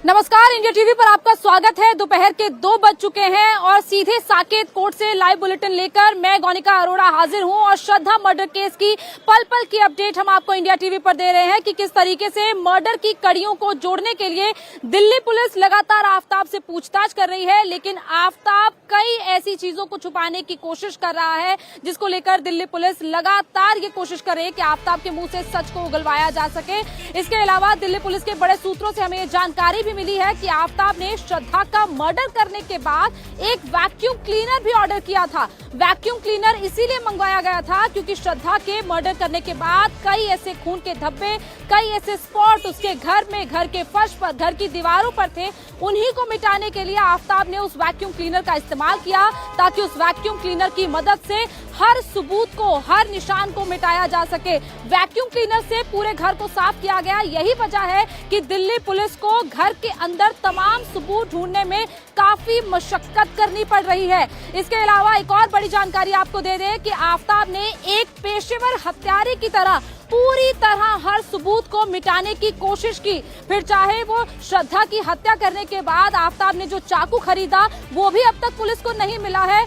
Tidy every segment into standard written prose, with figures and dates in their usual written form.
नमस्कार, India TV पर आपका स्वागत है। दोपहर के 2 बज चुके हैं और सीधे साकेत कोर्ट से लाइव बुलेटिन लेकर मैं गौनिका अरोड़ा हाजिर हूं और श्रद्धा मर्डर केस की पल पल की अपडेट हम आपको इंडिया टीवी पर दे रहे हैं कि किस तरीके से मर्डर की कड़ियों को जोड़ने के लिए दिल्ली पुलिस लगातार आफताब से पूछताछ कर रही है, लेकिन आफताब कई ऐसी चीजों को छुपाने की कोशिश कर रहा है जिसको लेकर दिल्ली पुलिस लगातार ये कोशिश कर रही है कि आफताब के मुंह से सच को उगलवाया जा सके। इसके अलावा दिल्ली पुलिस के बड़े सूत्रों से हमें ये जानकारी भी मिली है कि आफताब ने श्रद्धा का मर्डर करने के बाद एक वैक्यूम क्लीनर भी ऑर्डर किया था। वैक्यूम क्लीनर इसीलिए मंगवाया गया था क्योंकि श्रद्धा के मर्डर करने के बाद कई ऐसे खून के धब्बे, कई ऐसे स्पॉट उसके घर में, घर के फर्श पर, घर की दीवारों पर थे। उन्हीं को मिटाने के लिए आफताब ने उस वैक्यूम क्लीनर का इस्तेमाल किया ताकि उस वैक्यूम क्लीनर की मदद से हर सबूत को, हर निशान को मिटाया जा सके। वैक्यूम क्लीनर से पूरे घर को साफ किया गया। यही वजह है कि दिल्ली पुलिस को घर के अंदर तमाम सबूत ढूंढने में काफी मशक्कत करनी पड़ रही है। इसके अलावा एक और बड़ी जानकारी आपको दे दें कि आफताब ने एक पेशेवर हत्यारे की तरह पूरी तरह हर सबूत को मिटाने की कोशिश की। फिर चाहे वो श्रद्धा की हत्या करने के बाद आफताब ने जो चाकू खरीदा वो भी अब तक पुलिस को नहीं मिला है।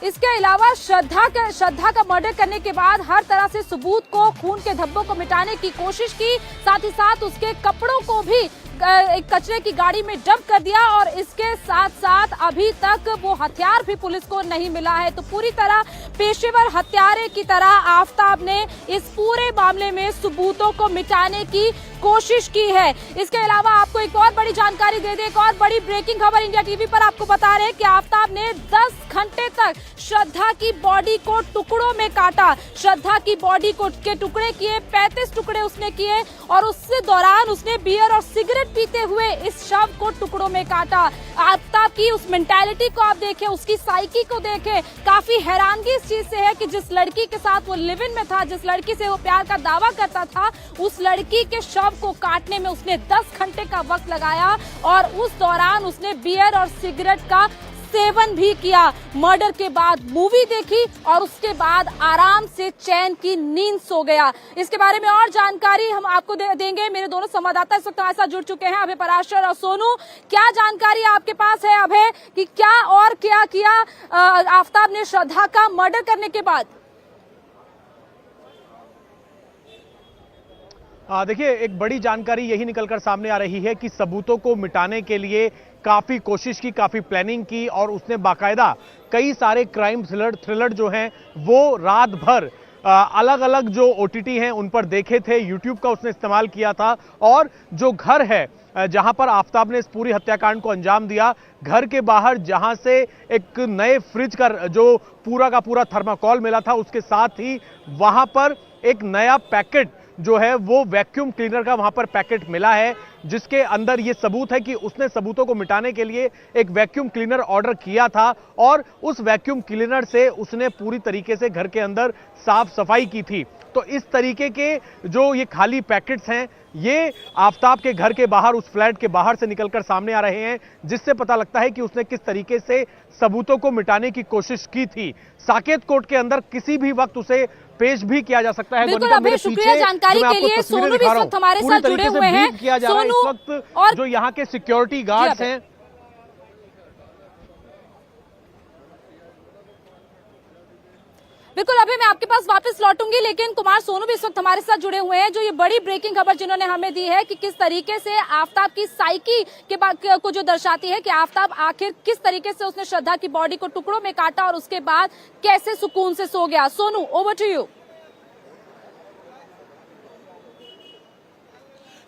इसके अलावा श्रद्धा का मर्डर करने के बाद हर तरह से सबूत को, खून के धब्बों को मिटाने की कोशिश की। साथ ही साथ उसके कपड़ों को भी एक कचरे की गाड़ी में डंप कर दिया और इसके साथ साथ अभी तक वो हथियार भी पुलिस को नहीं मिला है। तो पूरी तरह पेशेवर हत्यारे की तरह आफताब ने इस पूरे मामले में सबूतों को मिटाने की कोशिश की है। इसके अलावा आपको एक और बड़ी जानकारी दे दें, एक और बड़ी ब्रेकिंग खबर इंडिया टीवी पर आपको बता रहे हैं कि आफताब ने 10 घंटे तक श्रद्धा की बॉडी को टुकड़ों में काटा। श्रद्धा की बॉडी को के टुकड़े किए, 35 टुकड़े उसने किए और उससे दौरान उसने बियर और सिगरेट पीते हुए इस शव को टुकड़ों में काटा। आफताब की उस मेंटालिटी को आप देखें, उसकी साइकी को देखें। काफी हैरानगी इस चीज से है कि जिस लड़की के साथ वो लिव इन में था, जिस लड़की से वो प्यार का दावा करता था, उस लड़की के शव को काटने में उसने 10 घंटे का वक्त लगाया और उस दौरान उसने बियर और सिगरेट का सेवन भी किया। मर्डर के बाद मूवी देखी और उसके बाद आराम से चैन की नींद सो गया। इसके बारे में और जानकारी हम आपको देंगे। मेरे दोनों संवाददाता इस वक्त हमारे साथ जुड़ चुके हैं, अभय पराशर और सोनू। क्या जानकारी आपके पास है अभय कि क्या किया आफताब ने श्रद्धा का मर्डर करने के बाद? देखिए, एक बड़ी जानकारी यही निकलकर सामने आ रही है कि सबूतों को मिटाने के लिए काफी कोशिश की, काफी प्लानिंग की और उसने बाकायदा कई सारे क्राइम थ्रिलर जो हैं वो रात भर अलग अलग जो ओटीटी हैं उन पर देखे थे। यूट्यूब का उसने इस्तेमाल किया था और जो घर है जहां पर आफताब ने इस पूरी हत्याकांड को अंजाम दिया, घर के बाहर जहां से एक नए फ्रिज का जो पूरा का पूरा थर्माकोल मिला था, उसके साथ ही वहां पर एक नया पैकेट जो है वो वैक्यूम क्लीनर का वहां पर पैकेट मिला है, जिसके अंदर ये सबूत है कि उसने सबूतों को मिटाने के लिए एक वैक्यूम क्लीनर ऑर्डर किया था और उस वैक्यूम क्लीनर से उसने पूरी तरीके से घर के अंदर साफ सफाई की थी। तो इस तरीके के जो ये खाली पैकेट्स हैं ये आफताब के घर के बाहर, उस फ्लैट के बाहर से निकलकर सामने आ रहे हैं, जिससे पता लगता है कि उसने किस तरीके से सबूतों को मिटाने की कोशिश की थी। साकेत कोर्ट के अंदर किसी भी वक्त उसे पेश भी किया जा सकता है। बिल्कुल अभय, शुक्रिया जानकारी के लिए। सोनू भी इस वक्त हमारे साथ जुड़े हुए हैं। किया जा रहा है इस वक्त और जो यहाँ के सिक्योरिटी गार्ड्स हैं। बिल्कुल अभी मैं आपके पास वापस लौटूंगी, लेकिन कुमार सोनू भी इस वक्त हमारे साथ जुड़े हुए हैं जो ये बड़ी ब्रेकिंग खबर जिन्होंने हमें दी है कि किस तरीके से आफताब की साइकी के बाद को जो दर्शाती है कि आफताब आखिर किस तरीके से उसने श्रद्धा की बॉडी को टुकड़ों में काटा और उसके बाद कैसे सुकून से सो गया। Sonu, over to you.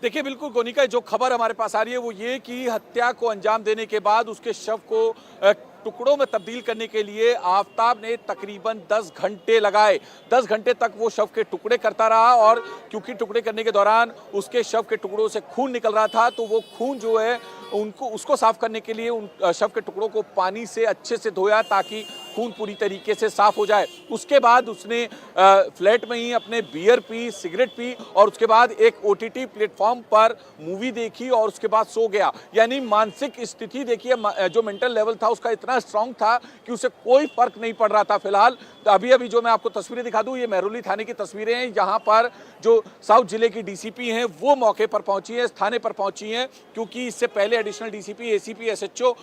देखिए, बिल्कुल गोनिका, जो खबर हमारे पास आ रही है वो ये कि हत्या को अंजाम देने के बाद उसके शव को टुकड़ों में तब्दील करने के लिए आफताब ने तकरीबन 10 घंटे लगाए। 10 घंटे तक वो शव के टुकड़े करता रहा और क्योंकि टुकड़े करने के दौरान उसके शव के टुकड़ों से खून निकल रहा था, तो वो खून जो है उनको उसको साफ करने के लिए उन शव के टुकड़ों को पानी से अच्छे से धोया ताकि खून पूरी तरीके से साफ हो जाए। उसके बाद उसने फ्लैट में ही अपने बियर पी, सिगरेट पी और उसके बाद एक OTT प्लेटफॉर्म पर मूवी देखी और उसके बाद सो गया। यानी मानसिक स्थिति देखिए, जो मेंटल लेवल था उसका इतना स्ट्रांग था कि उसे कोई फर्क नहीं पड़ रहा था। फिलहाल अभी जो मैं आपको तस्वीरें दिखा दूं, ये मेहरौली थाने की तस्वीरें हैं। यहाँ पर जो साउथ जिले की DCP हैं वो मौके पर पहुंची हैं, थाने पर पहुंची हैं, क्योंकि इससे पहले एडिशनल DCP, ACP, SHO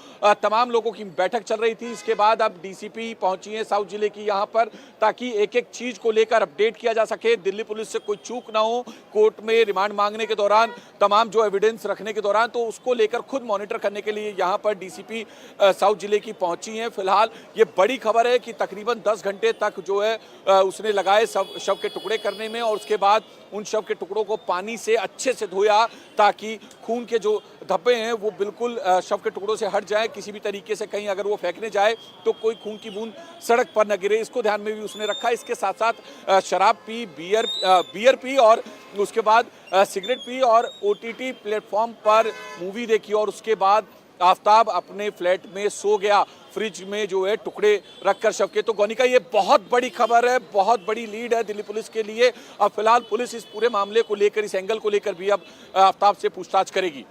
तमाम लोगों की बैठक चल रही थी। इसके बाद अब DCP पहुंची है साउथ जिले की यहाँ पर, ताकि एक एक चीज को लेकर अपडेट किया जा सके, दिल्ली पुलिस से कोई चूक ना हो। कोर्ट में रिमांड मांगने के दौरान, तमाम जो एविडेंस रखने के दौरान, तो उसको लेकर खुद मॉनिटर करने के लिए यहाँ पर DCP साउथ जिले की पहुंची हैं। फिलहाल ये बड़ी खबर है कि तकरीबन 10 घंटे तक जो है उसने लगाए शव के टुकड़े करने में, और उसके बाद उन शव के टुकड़ों को पानी से अच्छे से धोया ताकि खून के जो धब्बे हैं वो बिल्कुल शव के टुकड़ों से हट जाए। किसी भी तरीके से कहीं अगर वो फेंकने जाए तो कोई खून की बूंद सड़क पर न गिरे, इसको ध्यान में भी उसने रखा। इसके साथ साथ शराब पी, बियर पी और उसके बाद सिगरेट पी और OTT प्लेटफॉर्म पर मूवी देखी और उसके बाद आफ्ताब अपने फ्लैट में सो गया, फ्रिज में जो है टुकड़े रखकर शव के। तो गोनिका, ये बहुत बड़ी खबर है, बहुत बड़ी लीड है दिल्ली पुलिस के लिए। अब फिलहाल पुलिस इस पूरे मामले को लेकर, इस एंगल को लेकर भी अब आफ्ताब से पूछताछ करेगी।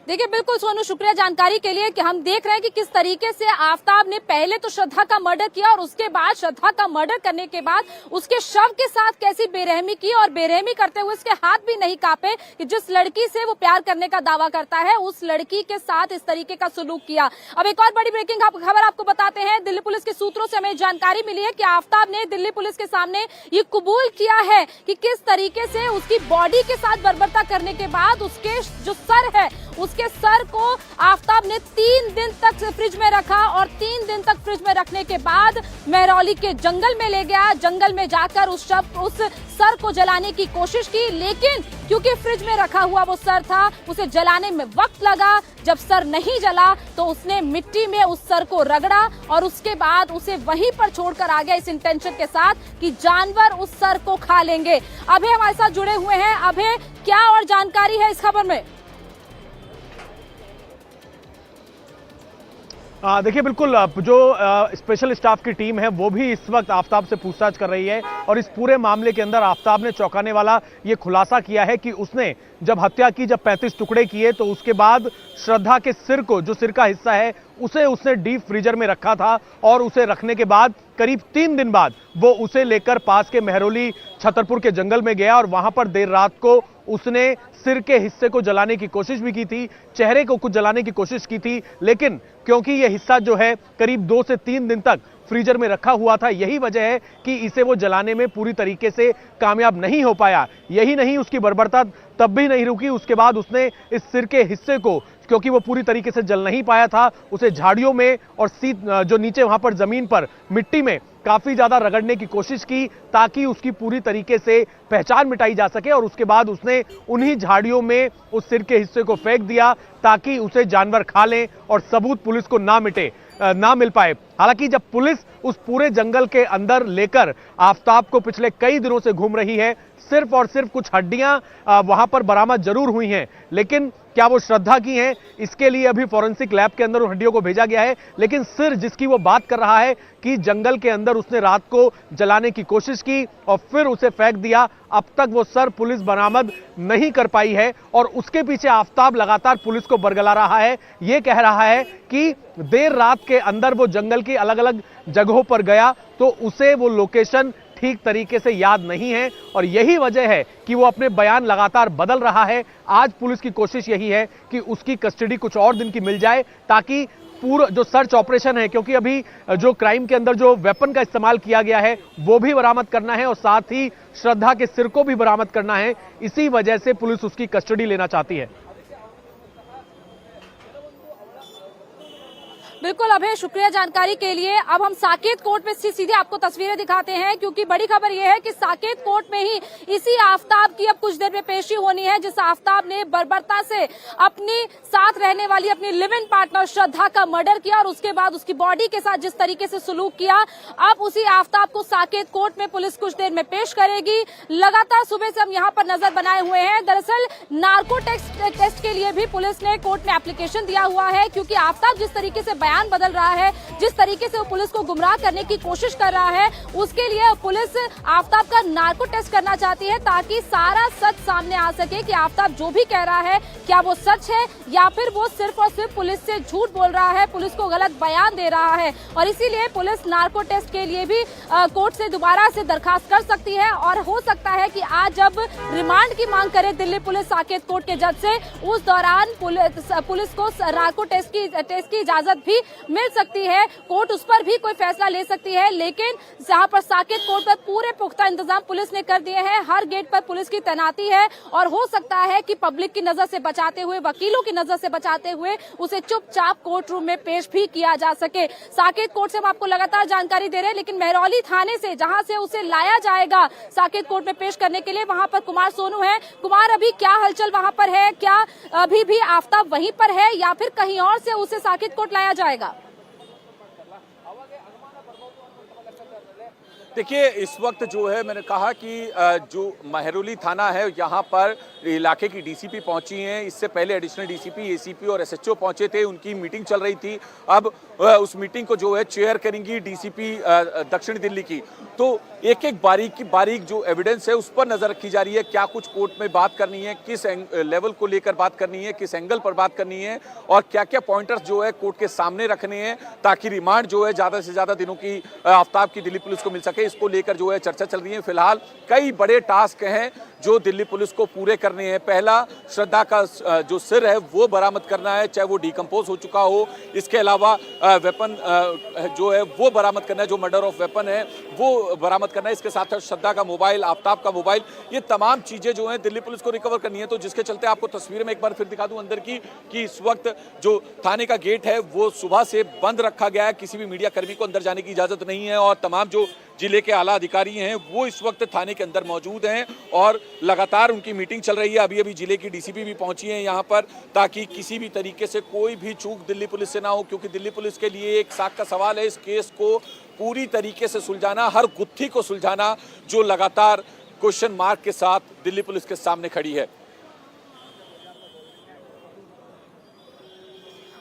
देखिए, बिल्कुल सोनू, शुक्रिया जानकारी के लिए कि हम देख रहे हैं कि किस तरीके से आफ्ताब ने पहले तो श्रद्धा का मर्डर किया और उसके बाद श्रद्धा का मर्डर करने के बाद उसके शव के साथ कैसी बेरहमी की, और बेरहमी करते हुए उसके हाथ भी नहीं कांपे कि जिस लड़की से वो प्यार करने का दावा करता है उस लड़की के साथ इस तरीके का सलूक किया। अब एक और बड़ी ब्रेकिंग खबर आपको बताते हैं। दिल्ली पुलिस के सूत्रों से हमें जानकारी मिली है कि आफ्ताब ने दिल्ली पुलिस के सामने ये कबूल किया है कि किस तरीके से उसकी बॉडी के साथ बर्बरता करने के बाद उसके जो सर है, उसके सर को आफ्ताब ने 3 दिन तक फ्रिज में रखा और 3 दिन तक फ्रिज में रखने के बाद मेहरौली के जंगल में ले गया। जंगल में जाकर उस सर को जलाने की कोशिश की, लेकिन क्योंकि फ्रिज में रखा हुआ वो सर था, उसे जलाने में वक्त लगा। जब सर नहीं जला तो उसने मिट्टी में उस सर को रगड़ा और उसके बाद उसे वहीं पर छोड़कर आ गया, इस इंटेंशन के साथ कि जानवर उस सर को खा लेंगे। अभय हमारे साथ जुड़े हुए हैं। अभय, क्या और जानकारी है इस खबर में? देखिए, बिल्कुल जो स्पेशल स्टाफ की टीम है वो भी इस वक्त आफ्ताब से पूछताछ कर रही है और इस पूरे मामले के अंदर आफ्ताब ने चौंकाने वाला ये खुलासा किया है कि उसने जब हत्या की, जब 35 टुकड़े किए, तो उसके बाद श्रद्धा के सिर को, जो सिर का हिस्सा है, उसे उसने डीप फ्रीजर में रखा था और उसे रखने के बाद करीब 3 दिन बाद वो उसे लेकर पास के मेहरौली छतरपुर के जंगल में गया और वहां पर देर रात को उसने सिर के हिस्से को जलाने की कोशिश भी की थी, चेहरे को कुछ जलाने की कोशिश की थी, लेकिन क्योंकि यह हिस्सा जो है करीब 2 से 3 दिन तक फ्रीजर में रखा हुआ था, यही वजह है कि इसे वो जलाने में पूरी तरीके से कामयाब नहीं हो पाया। यही नहीं, उसकी बर्बरता तब भी नहीं रुकी। उसके बाद उसने इस सिर के हिस्से को, क्योंकि वो पूरी तरीके से जल नहीं पाया था, उसे झाड़ियों में और जो नीचे वहां पर जमीन पर मिट्टी में काफी ज्यादा रगड़ने की कोशिश की ताकि उसकी पूरी तरीके से पहचान मिटाई जा सके, और उसके बाद उसने उन्हीं झाड़ियों में उस सिर के हिस्से को फेंक दिया ताकि उसे जानवर खा लें और सबूत पुलिस को ना मिल पाए। हालांकि जब पुलिस उस पूरे जंगल के अंदर लेकर आफ्ताब को पिछले कई दिनों से घूम रही है, सिर्फ और सिर्फ कुछ हड्डियां वहां पर बरामद जरूर हुई हैं, लेकिन क्या वो श्रद्धा की हैं, इसके लिए अभी फॉरेंसिक लैब के अंदर उन हड्डियों को भेजा गया है। लेकिन सिर जिसकी वो बात कर रहा है कि जंगल के अंदर उसने रात को जलाने की कोशिश की और फिर उसे फेंक दिया, अब तक वो सर पुलिस बरामद नहीं कर पाई है और उसके पीछे आफ्ताब लगातार पुलिस को बरगला रहा है। ये कह रहा है कि देर रात के अंदर वो जंगल की अलग अलग जगहों पर गया तो उसे वो लोकेशन ठीक तरीके से याद नहीं है और यही वजह है कि वो अपने बयान लगातार बदल रहा है। आज पुलिस की कोशिश यही है कि उसकी कस्टडी कुछ और दिन की मिल जाए ताकि पूरा जो सर्च ऑपरेशन है, क्योंकि अभी जो क्राइम के अंदर जो वेपन का इस्तेमाल किया गया है वो भी बरामद करना है और साथ ही श्रद्धा के सिर को भी बरामद करना है। इसी वजह से पुलिस उसकी कस्टडी लेना चाहती है। बिल्कुल अभय, शुक्रिया जानकारी के लिए। अब हम साकेत कोर्ट में सीधे आपको तस्वीरें दिखाते हैं, क्योंकि बड़ी खबर यह है कि साकेत कोर्ट में ही इसी आफ्ताब की अब कुछ देर में पेशी होनी है, जिस आफ्ताब ने बर्बरता से अपनी साथ रहने वाली अपनी लिव इन पार्टनर श्रद्धा का मर्डर किया और उसके बाद उसकी बॉडी के साथ जिस तरीके से सलूक किया। अब उसी आफ्ताब को साकेत कोर्ट में पुलिस कुछ देर में पेश करेगी। लगातार सुबह से हम यहाँ पर नजर बनाए हुए हैं। दरअसल नार्को टेस्ट के लिए भी पुलिस ने कोर्ट में एप्लीकेशन दिया हुआ है, क्योंकि आफ्ताब जिस तरीके से बयान बदल रहा है, जिस तरीके से वो पुलिस को गुमराह करने की कोशिश कर रहा है, उसके लिए पुलिस आफ्ताब का नार्को टेस्ट करना चाहती है, ताकि सारा सच सामने आ सके कि आफ्ताब जो भी कह रहा है क्या वो सच है या फिर वो सिर्फ और सिर्फ पुलिस से झूठ बोल रहा है, पुलिस को गलत बयान दे रहा है। और इसीलिए पुलिस नार्को टेस्ट के लिए भी कोर्ट से दोबारा से दरखास्त कर सकती है और हो सकता है कि आज जब रिमांड की मांग करे दिल्ली पुलिस साकेत कोर्ट के जज से, उस दौरान पुलिस को नार्को टेस्ट की इजाजत भी मिल सकती है। कोर्ट उस पर भी कोई फैसला ले सकती है, लेकिन जहां पर साकेत कोर्ट पर पूरे पुख्ता इंतजाम पुलिस ने कर दिए हैं, हर गेट पर पुलिस की तैनाती है और हो सकता है कि पब्लिक की नजर से बचाते हुए, वकीलों की नजर से बचाते हुए उसे चुपचाप कोर्ट रूम में पेश भी किया जा सके। साकेत कोर्ट से हम आपको लगातार जानकारी दे रहे हैं, लेकिन महरौली थाने से जहां से उसे लाया जाएगा साकेत कोर्ट में पेश करने के लिए, वहां पर कुमार सोनू है। कुमार, अभी क्या हलचल वहां पर है? क्या अभी भी आफ्ताब वहीं पर है या फिर कहीं और से उसे साकेत कोर्ट लाया जाएगा? देखिए, इस वक्त जो है मैंने कहा कि जो महरौली थाना है यहाँ पर इलाके की डीसीपी पहुंची हैं। इससे पहले एडिशनल डीसीपी, एसीपी और एसएचओ पहुंचे थे, उनकी मीटिंग चल रही थी। अब उस मीटिंग को जो है चेयर करेंगी डीसीपी दक्षिण दिल्ली की। तो एक एक बारीक जो एविडेंस है उस पर नजर रखी जा रही है। क्या कुछ कोर्ट में बात करनी है, किस लेवल को लेकर बात करनी है, किस एंगल पर बात करनी है और क्या क्या पॉइंटर्स जो है कोर्ट के सामने रखने हैं, ताकि रिमांड जो है ज्यादा से ज्यादा दिनों की आफ्ताब की दिल्ली पुलिस को मिल सके। इसको लेकर जो है चर्चा चल रही है। फिलहाल कई बड़े टास्क हैं जो दिल्ली पुलिस को पूरे करने हैं। पहला, श्रद्धा का जो सिर है वो बरामद करना है, चाहे वो डिकम्पोज हो चुका हो। इसके अलावा वेपन जो है वो बरामद करना है, जो मर्डर ऑफ वेपन है वो बरामद करना है। इसके साथ श्रद्धा का मोबाइल, आफ्ताब का मोबाइल, ये तमाम चीजें जो है दिल्ली पुलिस को रिकवर करनी है। तो जिसके चलते आपको तस्वीर में एक बार फिर दिखा दूं अंदर की कि इस वक्त जो थाने का गेट है वो सुबह से बंद रखा गया है। किसी भी मीडिया कर्मी को अंदर जाने की इजाजत नहीं है और तमाम जो जिले के आला अधिकारी हैं वो इस वक्त थाने के अंदर मौजूद हैं और लगातार उनकी मीटिंग चल रही है। अभी जिले की डीसीपी भी पहुंची हैं यहाँ पर, ताकि किसी भी तरीके से कोई भी चूक दिल्ली पुलिस से ना हो, क्योंकि दिल्ली पुलिस के लिए एक साख का सवाल है इस केस को पूरी तरीके से सुलझाना, हर गुत्थी को सुलझाना, जो लगातार क्वेश्चन मार्क के साथ दिल्ली पुलिस के सामने खड़ी है।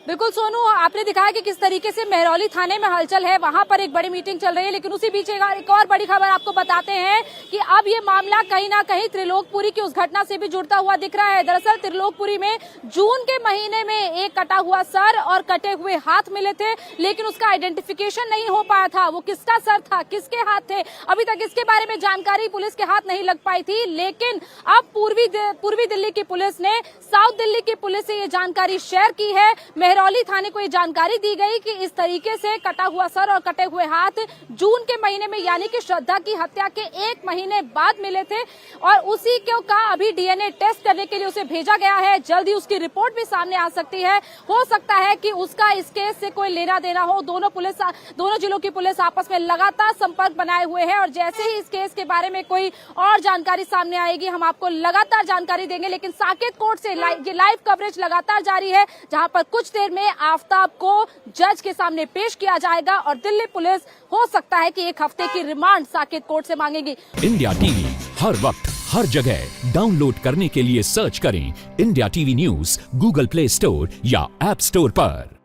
बिल्कुल सोनू, आपने दिखाया कि किस तरीके से महरौली थाने में हलचल है, वहां पर एक बड़ी मीटिंग चल रही है। लेकिन उसी बीच एक और बड़ी खबर आपको बताते हैं कि अब ये मामला कहीं ना कहीं त्रिलोकपुरी की उस घटना से भी जुड़ता हुआ दिख रहा है। दरअसल त्रिलोकपुरी में जून के महीने में एक कटा हुआ सर और कटे हुए हाथ मिले थे, लेकिन उसका आइडेंटिफिकेशन नहीं हो पाया था। वो किसका सर था, किसके हाथ थे, अभी तक इसके बारे में जानकारी पुलिस के हाथ नहीं लग पाई थी। लेकिन अब पूर्वी दिल्ली की पुलिस ने साउथ दिल्ली की पुलिस से ये जानकारी शेयर की है। महरौली थाने को ये जानकारी दी गई कि इस तरीके से कटा हुआ सर और कटे हुए हाथ जून के महीने में, यानी कि श्रद्धा की हत्या के 1 महीने बाद मिले थे और उसी का अभी डीएनए टेस्ट करने के लिए उसे भेजा गया है। जल्दी उसकी रिपोर्ट भी सामने आ सकती है। हो सकता है कि उसका इस केस से कोई लेना देना हो। दोनों जिलों की पुलिस आपस में लगातार संपर्क बनाए हुए है और जैसे ही इस केस के बारे में कोई और जानकारी सामने आएगी हम आपको लगातार जानकारी देंगे। लेकिन साकेत कोर्ट से ये लाइव कवरेज लगातार जारी है, जहां पर कुछ देर में आफ्ताब को जज के सामने पेश किया जाएगा और दिल्ली पुलिस हो सकता है कि 1 हफ्ते की रिमांड साकेत कोर्ट से मांगेगी। इंडिया टीवी हर वक्त हर जगह डाउनलोड करने के लिए सर्च करें India TV news Google play store या ऐप स्टोर पर।